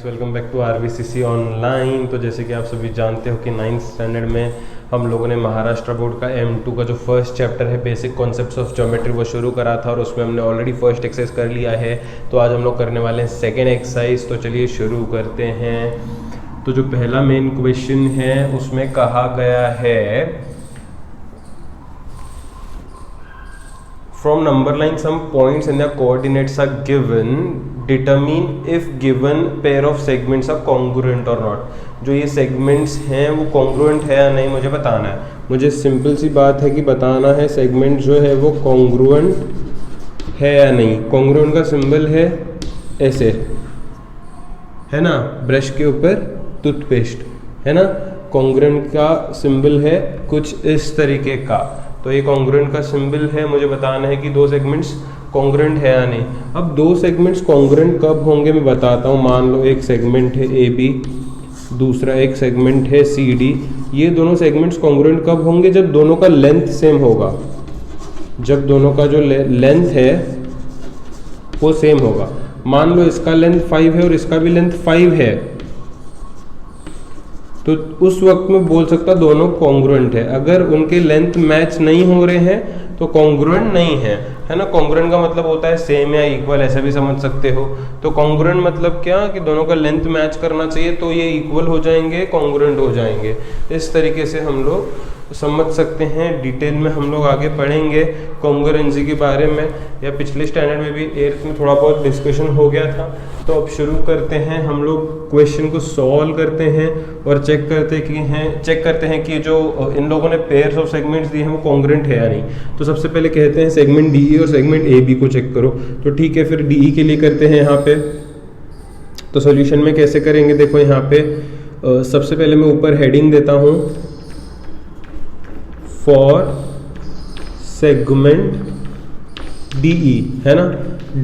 Welcome back to RVCC online. तो जैसे कि आप सभी जानते हो कि 9th स्टैंडर्ड में हम लोगों ने महाराष्ट्र बोर्ड का M2 का जो फर्स्ट चैप्टर है बेसिक कॉन्सेप्ट्स ऑफ ज्योमेट्री वो शुरू करा था और उसमें हमने ऑलरेडी फर्स्ट एक्सरसाइज कर लिया है। तो आज हम लोग करने वाले हैं सेकेंड एक्सरसाइज। तो चलिए शुरू करते हैं। तो जो पहला मेन क्वेश्चन है उसमें कहा गया है from number line some points and their coordinates are given, determine if given pair of segments are congruent or not। जो ये segments हैं वो congruent है या नहीं मुझे बताना है। मुझे सिंपल सी बात है कि बताना है segment जो है वो congruent है या नहीं। congruent का सिंबल है ऐसे, है ना, ब्रश के ऊपर टूथपेस्ट, है ना। congruent का सिंबल है कुछ इस तरीके का। तो ये कॉन्ग्रुएंट का सिंबल है। मुझे बताना है कि दो सेगमेंट्स कॉन्ग्रुएंट है या नहीं। अब दो सेगमेंट्स कॉन्ग्रुएंट कब होंगे मैं बताता हूँ। मान लो एक सेगमेंट है AB, दूसरा एक सेगमेंट है CD। ये दोनों सेगमेंट्स कॉन्ग्रुएंट कब होंगे? जब दोनों का लेंथ सेम होगा। जब दोनों का जो लेंथ है वो सेम होगा। मान लो इसका लेंथ 5 है और इसका भी लेंथ 5 है, तो उस वक्त में बोल सकता दोनों कॉन्ग्रुएंट है। अगर उनके लेंथ मैच नहीं हो रहे हैं तो कॉन्ग्रुएंट नहीं है ना। कॉन्ग्रुएंट का मतलब होता है सेम या इक्वल, ऐसे भी समझ सकते हो। तो कॉन्ग्रुएंट मतलब क्या कि दोनों का लेंथ मैच करना चाहिए, तो ये इक्वल हो जाएंगे, कॉन्ग्रुएंट हो जाएंगे। इस तरीके से हम लोग समझ सकते हैं। डिटेल में हम लोग आगे पढ़ेंगे कॉन्ग्रुएंसी के बारे में, या पिछले स्टैंडर्ड में भी 8th में थोड़ा बहुत डिस्कशन हो गया था। तो अब शुरू करते हैं। हम लोग क्वेश्चन को सॉल्व करते हैं और चेक करते हैं कि जो इन लोगों ने पेयर्स ऑफ सेगमेंट्स दिए हैं वो कॉन्ग्रुएंट है या नहीं। तो सबसे पहले कहते हैं सेगमेंट DE और सेगमेंट AB को चेक करो। तो ठीक है, फिर DE के लिए करते हैं यहाँ पे। तो सॉल्यूशन में कैसे करेंगे, देखो यहाँ पे सबसे पहले मैं ऊपर हेडिंग देता हूँ फॉर सेगमेंट DE, है ना।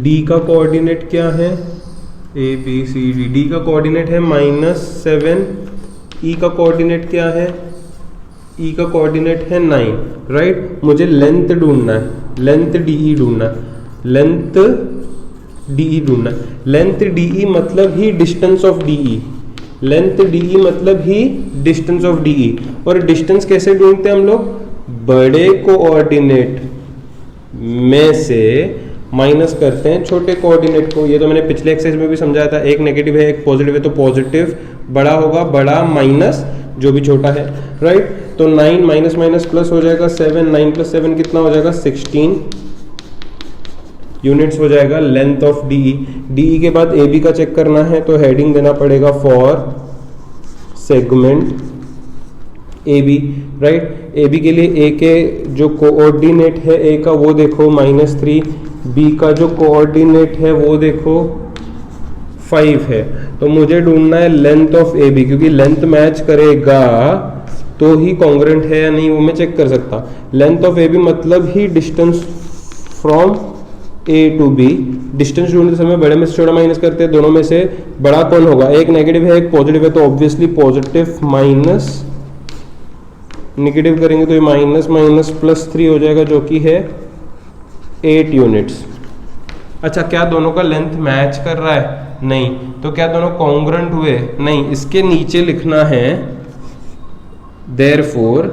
D का कोऑर्डिनेट क्या है? ABCD। D का कोऑर्डिनेट है -7। E का कोऑर्डिनेट क्या है? E का कोऑर्डिनेट है 9, राइट। मुझे लेंथ ढूंढना है, लेंथ DE ढूंढना है, लेंथ DE ढूंढना है। लेंथ DE मतलब ही distance of DE। Length DE मतलब ही डिस्टेंस ऑफ DE। और डिस्टेंस कैसे ढूंढते हैं हम लोग? बड़े कोऑर्डिनेट में से माइनस करते हैं छोटे कोऑर्डिनेट को। ये तो मैंने पिछले एक्सरसाइज में भी समझाया था। एक नेगेटिव है एक पॉजिटिव है, तो पॉजिटिव बड़ा होगा, बड़ा माइनस जो भी छोटा है, राइट। तो 9 माइनस माइनस प्लस हो जाएगा 7। 9 + 7 कितना हो जाएगा? 16 यूनिट्स हो जाएगा लेंथ ऑफ DE। DE के बाद AB का चेक करना है, तो हेडिंग देना पड़ेगा for segment AB, right. AB के लिए A के जो कोऑर्डिनेट है A का वो देखो -3, B का जो कोऑर्डिनेट है वो देखो 5 है। तो मुझे ढूंढना है लेंथ ऑफ AB, क्योंकि लेंथ मैच करेगा तो ही कॉन्ग्रुएंट है या नहीं वो मैं चेक कर सकता। लेंथ ऑफ AB मतलब ही distance from A to B। Distance ढूंढते समय बड़े में से छोटा माइनस करते हैं, दोनों में से बड़ा कौन होगा? एक नेगेटिव है एक पॉजिटिव है, तो ऑब्वियसली पॉजिटिव माइनस नेगेटिव करेंगे तो ये माइनस +3 हो जाएगा, जो कि है 8 यूनिट्स। अच्छा, क्या दोनों का लेंथ मैच कर रहा है? नहीं। तो क्या दोनों कॉन्ग्रुएंट हुए? नहीं। इसके नीचे लिखना है therefore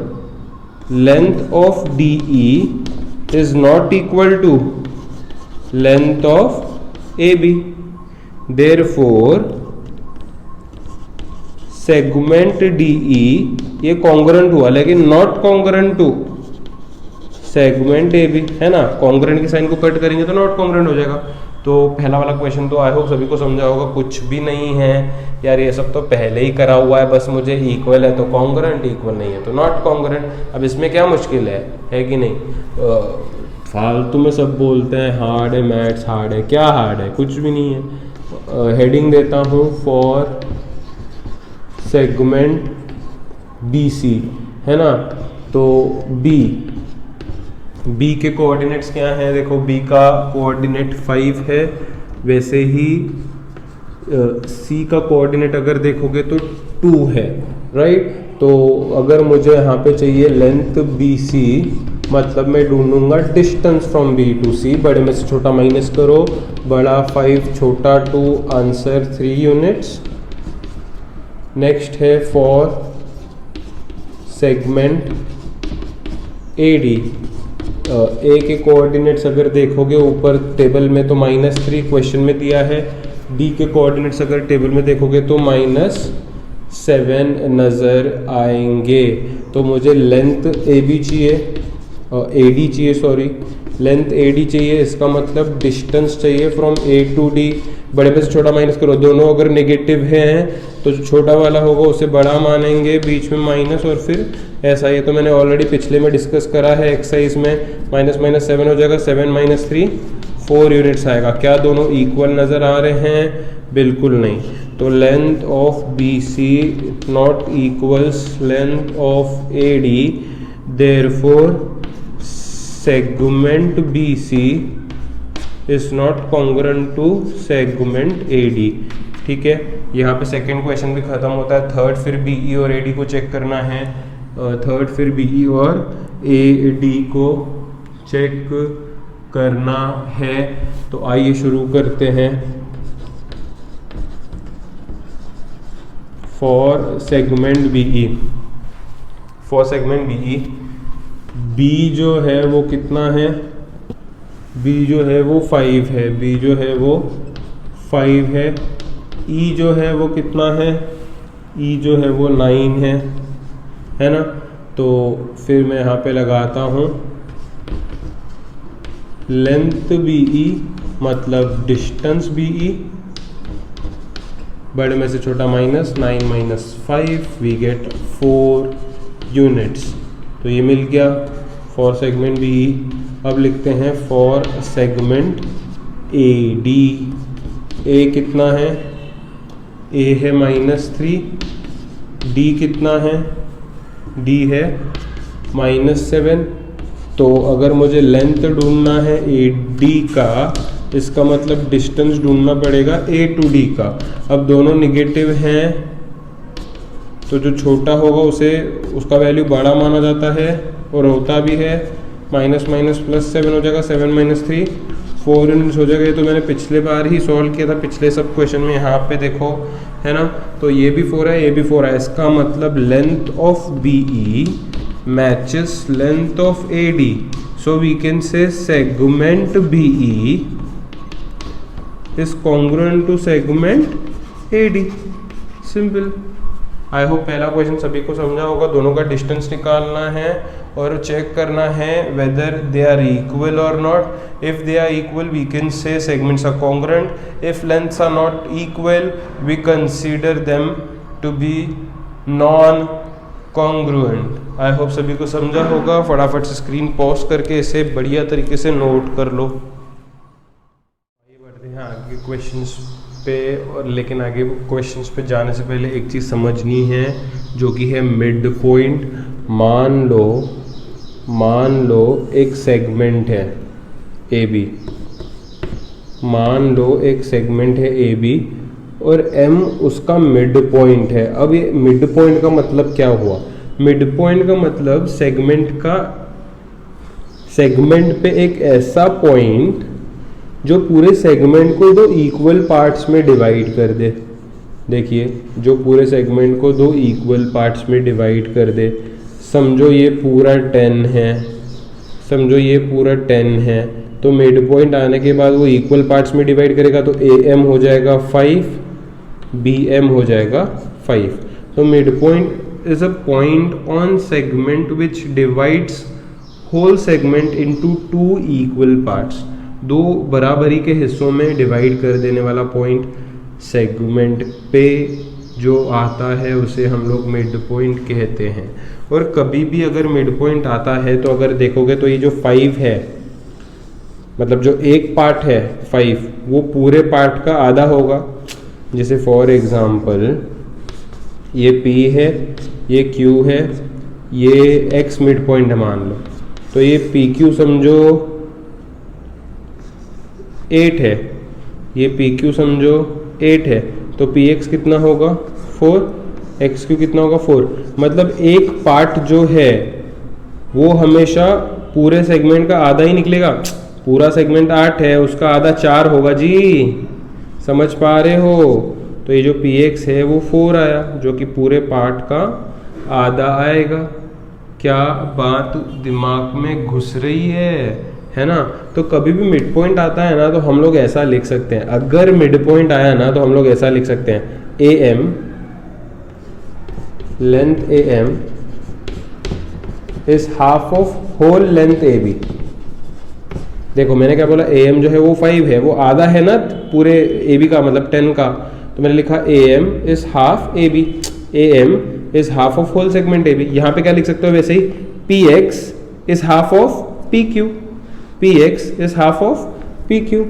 length of DE is not equal to length of AB। Therefore segment DE ये कॉन्ग्रुएंट हुआ, लेकिन not congruent to segment AB, है ना। कॉन्ग्रुएंट की साइन को कट करेंगे तो नॉट कॉन्ग्रुएंट हो जाएगा। तो पहला वाला क्वेश्चन तो आई होप सभी को समझा होगा। कुछ भी नहीं है यार, ये सब तो पहले ही करा हुआ है। बस मुझे इक्वल है तो कॉन्ग्रुएंट, इक्वल नहीं है तो नॉट कॉन्ग्रुएंट। अब इसमें क्या मुश्किल है कि नहीं? फालतू में सब बोलते हैं हार्ड है, मैथ्स हार्ड है। क्या हार्ड है? कुछ भी नहीं है। हेडिंग देता हूँ फॉर सेगमेंट BC, है ना। तो B के कोऑर्डिनेट्स क्या हैं? देखो B का कोऑर्डिनेट 5 है, वैसे ही C का कोऑर्डिनेट अगर देखोगे तो 2 है, राइट। तो अगर मुझे यहाँ पे चाहिए लेंथ BC, मतलब मैं ढूंढूंगा distance from B to C। बड़े में से छोटा माइनस करो, बड़ा 5 छोटा 2, आंसर 3 यूनिट्स, नेक्स्ट है फॉर सेगमेंट AD। ए के कोऑर्डिनेट्स अगर देखोगे ऊपर टेबल में तो -3 क्वेश्चन में दिया है, डी के कोऑर्डिनेट्स अगर टेबल में देखोगे तो -7 नज़र आएंगे। तो मुझे लेंथ AB चाहिए, AD चाहिए, सॉरी लेंथ AD चाहिए, इसका मतलब डिस्टेंस चाहिए फ्रॉम A टू D। बड़े में से छोटा माइनस करो, दोनों अगर नेगेटिव हैं तो जो छोटा वाला होगा उसे बड़ा मानेंगे, बीच में माइनस और फिर ऐसा। ये तो मैंने ऑलरेडी पिछले में डिस्कस करा है एक्सरसाइज में। -7 हो जाएगा, 7 - 3 4 यूनिट्स आएगा। क्या दोनों इक्वल नज़र आ रहे हैं? बिल्कुल नहीं। तो length of BC not equals length of AD, therefore segment BC is not congruent to segment AD। ठीक है, यहाँ पे सेकंड क्वेश्चन भी खत्म होता है। थर्ड फिर BE और AD को चेक करना है, थर्ड फिर BE और AD को चेक करना है। तो आइए शुरू करते हैं। For segment BE, for segment BE, B जो है वो कितना है? B जो है वो 5 है, B जो है वो 5 है। E जो है वो कितना है? E जो है वो 9 है ना। तो फिर मैं यहाँ पे लगाता हूँ लेंथ BE मतलब डिस्टेंस BE, बड़े में से छोटा माइनस, 9 - 5 वी गेट 4 यूनिट्स। तो ये मिल गया फॉर सेगमेंट BE। अब लिखते हैं फॉर सेगमेंट AD। A कितना है? A है -3, D कितना है? D है -7। तो अगर मुझे लेंथ ढूंढना है AD का, इसका मतलब डिस्टेंस ढूंढना पड़ेगा A टू D का। अब दोनों निगेटिव हैं तो जो छोटा होगा उसे उसका वैल्यू बड़ा माना जाता है और होता भी है। -+7 हो जाएगा, 7 - 3 4 यूनिट्स हो जाएगा। ये तो मैंने पिछले बार ही सॉल्व किया था, पिछले सब क्वेश्चन में। यहाँ पे देखो है ना, तो ये भी 4 है, ये भी 4 है। इसका मतलब length of BE matches length of AD, so we can say segment BE is congruent to segment AD। Simple. I hope पहला क्वेश्चन सभी को समझा होगा। दोनों का डिस्टेंस निकालना है और चेक करना है वेदर दे आर इक्वल और not. If they are equal we can say segments are congruent. If lengths are not equal we consider them to be non congruent. I hope सभी को समझा होगा। फटाफट से स्क्रीन पॉज करके इसे बढ़िया तरीके से नोट कर लो। आगे बढ़ते हैं आगे क्वेश्चंस पे, और लेकिन आगे क्वेश्चंस पे जाने से पहले एक चीज़ समझनी है जो कि है मिड पॉइंट। मान लो एक सेगमेंट है AB, मान लो एक सेगमेंट है AB और M उसका मिड पॉइंट है। अब ये मिड पॉइंट का मतलब क्या हुआ? मिड पॉइंट का मतलब सेगमेंट पे एक ऐसा पॉइंट जो पूरे सेगमेंट को दो इक्वल पार्ट्स में डिवाइड कर दे। देखिए, जो पूरे सेगमेंट को दो इक्वल पार्ट्स में डिवाइड कर दे। समझो ये पूरा 10 है, समझो ये पूरा 10 है, तो मिड पॉइंट आने के बाद वो इक्वल पार्ट्स में डिवाइड करेगा तो AM हो जाएगा 5, BM हो जाएगा 5। तो mid point is a point on segment which divides whole segment into 2 equal parts. दो बराबरी के हिस्सों में डिवाइड कर देने वाला पॉइंट सेगमेंट पे जो आता है उसे हम लोग मिड पॉइंट कहते हैं। और कभी भी अगर मिड पॉइंट आता है तो अगर देखोगे तो ये जो 5 है, मतलब जो एक पार्ट है 5, वो पूरे पार्ट का आधा होगा। जैसे फॉर एग्जांपल ये P है, ये Q है, ये X मिड पॉइंट है मान लो, तो ये PQ समझो 8 है, ये PQ समझो 8 है, तो PX कितना होगा 4, XQ कितना होगा 4। मतलब एक पार्ट जो है वो हमेशा पूरे सेगमेंट का आधा ही निकलेगा। पूरा सेगमेंट 8 है, उसका आधा 4 होगा जी, समझ पा रहे हो? तो ये जो पी एक्स है वो 4 आया, जो कि पूरे पार्ट का आधा आएगा। क्या बात दिमाग में घुस रही है ना? तो कभी भी मिड पॉइंट आता है ना तो हम लोग ऐसा लिख सकते हैं, अगर मिड पॉइंट आया ना तो हम लोग ऐसा लिख सकते हैं, A M length A M is half of whole length A B. देखो मैंने क्या बोला, ए एम जो है वो 5 है, वो आधा है ना पूरे ए बी का, मतलब 10 का, तो मैंने लिखा A M is half A B, A M is half of whole segment A B. यहाँ पे क्या लिख सकते हो वैसे ही, P X is half of P Q, P X is half of P Q.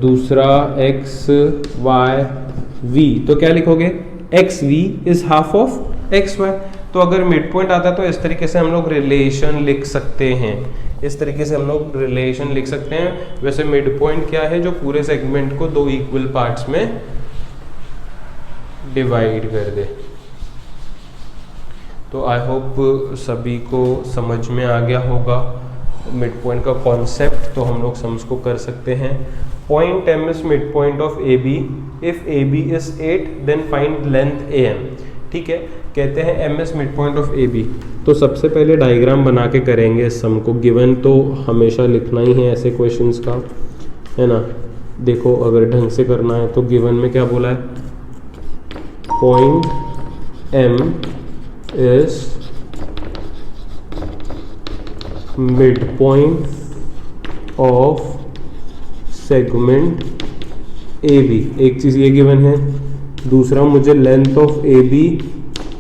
दूसरा एक्स वाई वी, तो क्या लिखोगे, X V is half of X Y. तो अगर मिड पॉइंट आता है तो इस तरीके से हम लोग रिलेशन लिख सकते हैं, इस तरीके से हम लोग रिलेशन लिख सकते हैं। वैसे मिड पॉइंट क्या है, जो पूरे सेगमेंट को 2 इक्वल पार्ट्स में डिवाइड कर दे। तो आई होप सभी को समझ में आ गया होगा मिड पॉइंट का कॉन्सेप्ट, तो हम लोग सम्स को कर सकते हैं। Point M is mid point of A B, if A B is 8 then find length A M. ठीक है, कहते हैं M is mid point of A B. तो सबसे पहले डायग्राम बना के करेंगे इस सम को। गिवन तो हमेशा लिखना ही है ऐसे क्वेश्चंस का, है ना। देखो अगर ढंग से करना है तो गिवन में क्या बोला है, point M is mid point of segment A B, एक चीज़ ये गिवन है। दूसरा मुझे length of A B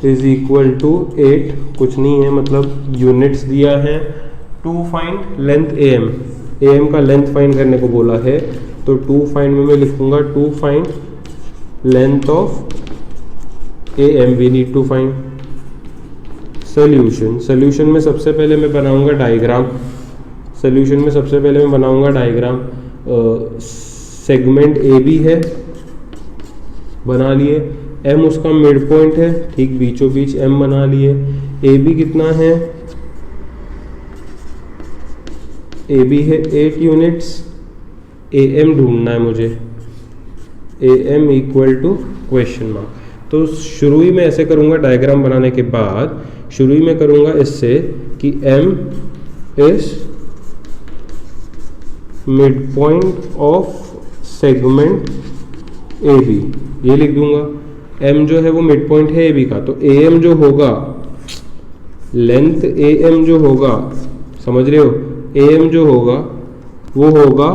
is equal to 8, कुछ नहीं है मतलब यूनिट्स दिया है। To find length A M, A M का लेंथ फाइंड करने को बोला है, तो टू फाइंड में मैं लिखूंगा to find length of A M, we need to find solution. Solution में सबसे पहले मैं बनाऊंगा डायग्राम, सोल्यूशन में सबसे पहले मैं बनाऊंगा डायग्राम। सेगमेंट ए बी है, बना लिए। एम उसका मिड पॉइंट है, ठीक बीचों बीच एम बना लिए। ए बी कितना है, ए बी है 8 यूनिट्स। ए एम ढूंढना है मुझे, A M equal to question mark. तो शुरू ही में ऐसे करूंगा, डायग्राम बनाने के बाद शुरू ही में करूंगा इससे कि M is mid point of segment A B, ये लिख दूंगा। एम जो है वो मिड पॉइंट है ए बी का, तो ए एम जो होगा, लेंथ ए एम जो होगा, समझ रहे हो, ए एम जो होगा वो होगा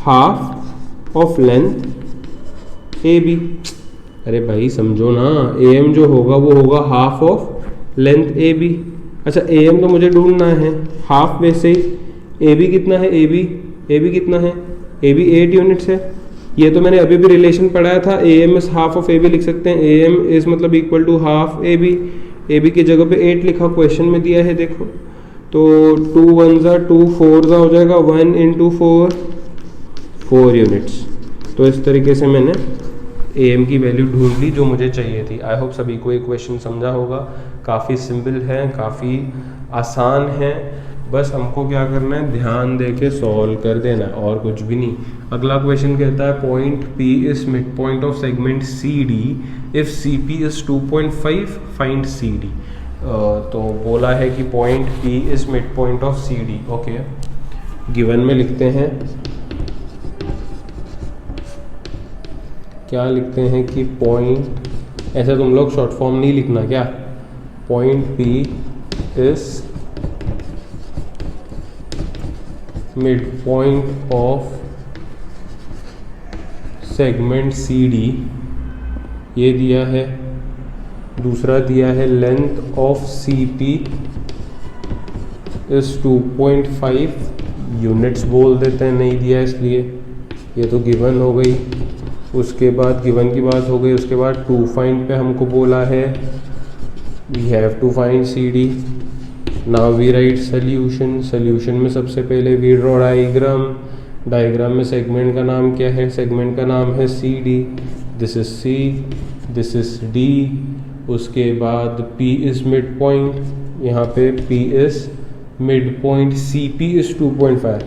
half of length A B. अरे भाई समझो ना, ए एम जो होगा वो होगा half of length A B. अच्छा ए एम तो मुझे ढूंढना है, हाफ वैसे ही। ए बी कितना है, ए बी कितना है, ए बी 8 यूनिट्स है। ये तो मैंने अभी भी रिलेशन पढ़ाया था, A M is half of A B लिख सकते हैं। ए एम इज मतलब equal to half A B, A B की जगह पे 8 लिखा, क्वेश्चन में दिया है देखो। तो 2 1 जा 2 4 जा हो जाएगा, 1 इंटू 4 यूनिट्स। तो इस तरीके से मैंने ए एम की वैल्यू ढूंढ ली जो मुझे चाहिए थी। आई होप सभी को ये क्वेश्चन समझा होगा। काफ़ी सिंपल है, काफ़ी आसान है, बस हमको क्या करना है, ध्यान दे के सॉल्व कर देना है और कुछ भी नहीं। अगला क्वेश्चन कहता है point P is mid point of segment CD if CP is 2.5 find CD। तो बोला है कि point P is mid point of CD। Okay, given में लिखते हैं, क्या लिखते हैं कि पॉइंट, ऐसा तुम लोग शॉर्ट फॉर्म नहीं लिखना क्या, point P is mid point of segment CD, ये दिया है। दूसरा दिया है length of CP is 2.5 units बोल देते हैं, नहीं दिया इसलिए, ये तो गिवन हो गई। उसके बाद गिवन की बात हो गई, उसके बाद टू फाइंड पे हमको बोला है we have to find CD। Now we write solution. Solution में सबसे पहले वी ड्रॉ डायग्राम। डायग्राम में सेगमेंट का नाम क्या है, सेगमेंट का नाम है CD। This is C, this is D। उसके बाद P इज मिड पॉइंट, यहाँ पे P is mid point, CP is 2.5।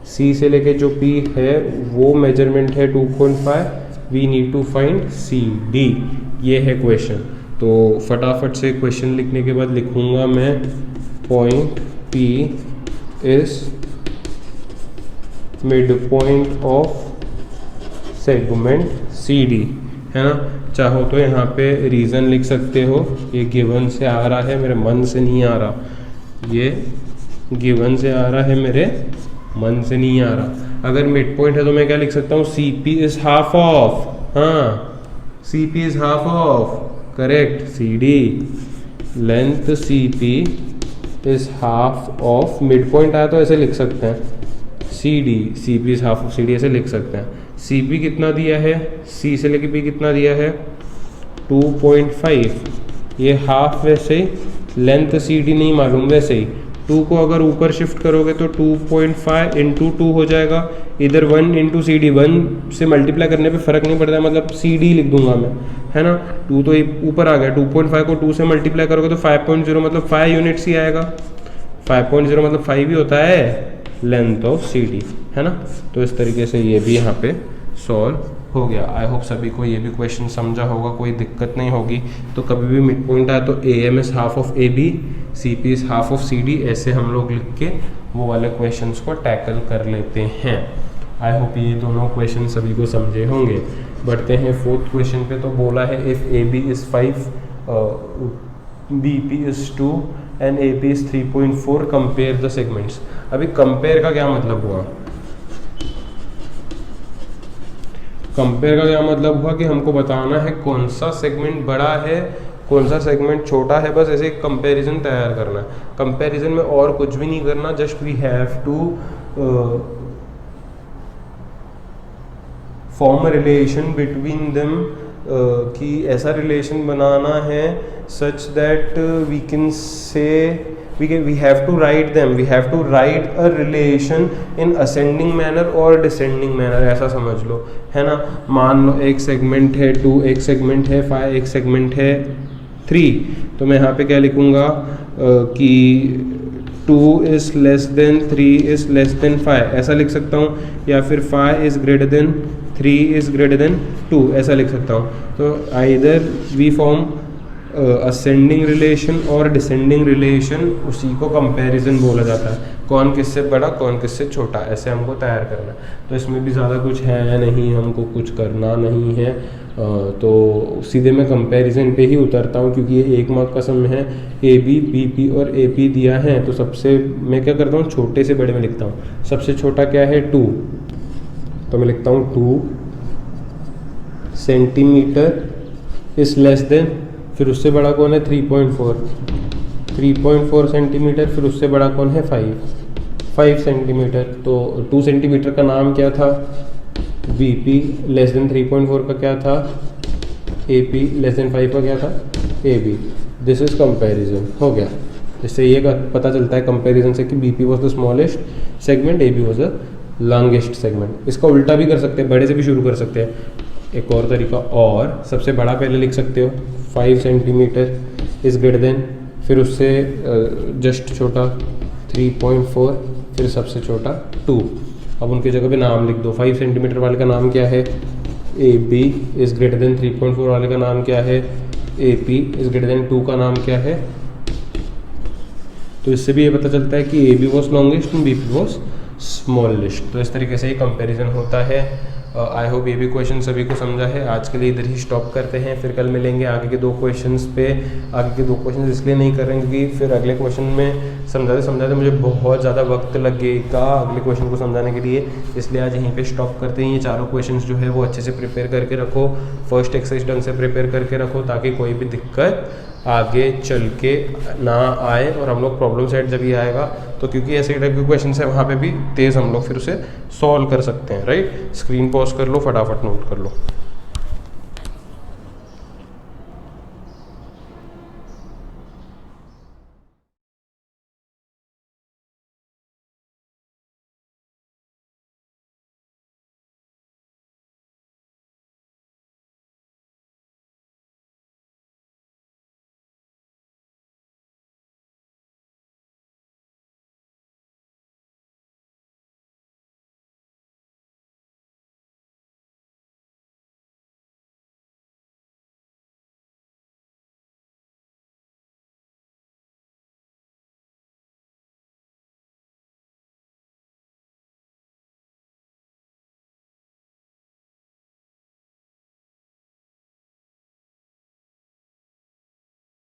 C से लेके जो पी है वो मेजरमेंट है 2.5, we need to find C D. ये है क्वेश्चन। तो फटाफट से क्वेश्चन लिखने के बाद लिखूंगा मैं point P is mid point of segment C D, है ना। चाहो तो यहाँ पे रीज़न लिख सकते हो, ये गिवन से आ रहा है, मेरे मन से नहीं आ रहा, ये गिवन से आ रहा है, मेरे मन से नहीं आ रहा। अगर मिड पॉइंट है तो मैं क्या लिख सकता हूँ, C P is half of, हाँ C P is half of, correct, C D length C P is half of, mid point आया तो ऐसे लिख सकते हैं, C D, C P is half of C D ऐसे लिख सकते हैं। सी पी कितना दिया है, सी से लेके पी कितना दिया है 2.5, ये हाफ, वैसे ही लेंथ सी डी नहीं मालूम, वैसे ही 2 को अगर ऊपर शिफ्ट करोगे तो 2.5 इंटू 2 हो जाएगा, इधर 1 इंटू सी डी, 1 से मल्टीप्लाई करने पे फ़र्क नहीं पड़ता, मतलब सी डी लिख दूंगा मैं, है ना। 2 तो ऊपर आ गया, 2.5 को 2 से मल्टीप्लाई करोगे तो 5.0 मतलब 5 यूनिट्स ही आएगा, 5.0 मतलब 5 ही होता है लेंथ ऑफ सी डी, है ना। तो इस तरीके से ये भी यहाँ पे सॉल्व हो गया। आई होप सभी को ये भी क्वेश्चन समझा होगा, कोई दिक्कत नहीं होगी। तो कभी भी मिड पॉइंट आए तो A M is half of A B, C P is half of C D, ऐसे हम लोग लिख के वो वाले क्वेश्चंस को टैकल कर लेते हैं। आई होप ये दोनों क्वेश्चन सभी को समझे होंगे। बढ़ते हैं फोर्थ क्वेश्चन पे। तो बोला है if A B is 5, B P is 2 and A P is 3.4, compare the segments. अभी कंपेयर का क्या मतलब हुआ, कंपेयर का क्या मतलब हुआ कि हमको बताना है कौन सा सेगमेंट बड़ा है, कौन सा सेगमेंट छोटा है, बस ऐसे एक कंपैरिजन तैयार करना है। कंपैरिजन में और कुछ भी नहीं करना, just we have to form a relation between them, कि ऐसा रिलेशन बनाना है such that we can say we have to write them, we have to write a relation in ascending manner और descending manner, ऐसा समझ लो, है ना। मान लो एक सेगमेंट है 2, एक सेगमेंट है 5, एक सेगमेंट है 3, तो मैं यहाँ पे क्या लिखूँगा कि 2 is less than 3 is less than 5 ऐसा लिख सकता हूँ, या फिर 5 is greater than 3 is greater than 2 ऐसा लिख सकता हूँ। तो either we form ascending relation और डिसेंडिंग रिलेशन, उसी को कंपैरिजन बोला जाता है। कौन किससे बड़ा, कौन किससे छोटा, ऐसे हमको तैयार करना है। तो इसमें भी ज़्यादा कुछ है नहीं, हमको कुछ करना नहीं है, तो सीधे मैं कंपैरिजन पे ही उतरता हूँ, क्योंकि ये 1 मार्क का सम है। ए बी, बी पी और ए पी दिया है, तो सबसे मैं क्या करता हूँ, छोटे से बड़े में लिखता हूँ। सबसे छोटा क्या है 2, तो मैं लिखता हूँ 2 सेंटीमीटर इज़ लेस देन, फिर उससे बड़ा कौन है 3.4 सेंटीमीटर, फिर उससे बड़ा कौन है 5 सेंटीमीटर। तो 2 सेंटीमीटर का नाम क्या था, बी पी, लेस देन 3.4 का क्या था, ए पी, लेस देन 5 का क्या था, A B. This is comparison, हो गया। इससे ये पता चलता है कंपैरिजन से कि B P was the smallest segment, A B was the longest segment. इसका उल्टा भी कर सकते हैं, बड़े से भी शुरू कर सकते हैं, एक और तरीका, और सबसे बड़ा पहले लिख सकते हो 5 सेंटीमीटर इज़ ग्रेटर देन, फिर उससे जस्ट छोटा 3.4, फिर सबसे छोटा 2। अब उनकी जगह पे नाम लिख दो। 5 सेंटीमीटर वाले का नाम क्या है, A B is greater than, 3.4 वाले का नाम क्या है, A P is greater than, 2 का नाम क्या है। तो इससे भी ये पता चलता है कि A B was longest and B P was smallest. तो इस तरीके से ही कंपैरिजन होता है। आई होप ये भी क्वेश्चन सभी को समझा है। आज के लिए इधर ही स्टॉप करते हैं, फिर कल मिलेंगे आगे के 2 क्वेश्चंस पे। आगे के 2 क्वेश्चंस इसलिए नहीं कर रहे हैं क्योंकि फिर अगले क्वेश्चन में समझाते मुझे बहुत ज़्यादा वक्त लगेगा अगले क्वेश्चन को समझाने के लिए, इसलिए आज यहीं पे स्टॉप करते हैं। ये चारों क्वेश्चंस जो है वो अच्छे से प्रिपेयर करके रखो, फर्स्ट एक्सरसाइज ढंग से प्रिपेयर करके रखो, ताकि कोई भी दिक्कत आगे चल के ना आए। और हम लोग प्रॉब्लम सेट जब ये आएगा तो क्योंकि ऐसे टाइप के क्वेश्चन है वहाँ पे भी तेज़ हम लोग फिर उसे सॉल्व कर सकते हैं, राइट। स्क्रीन पॉज कर लो, फटाफट नोट कर लो।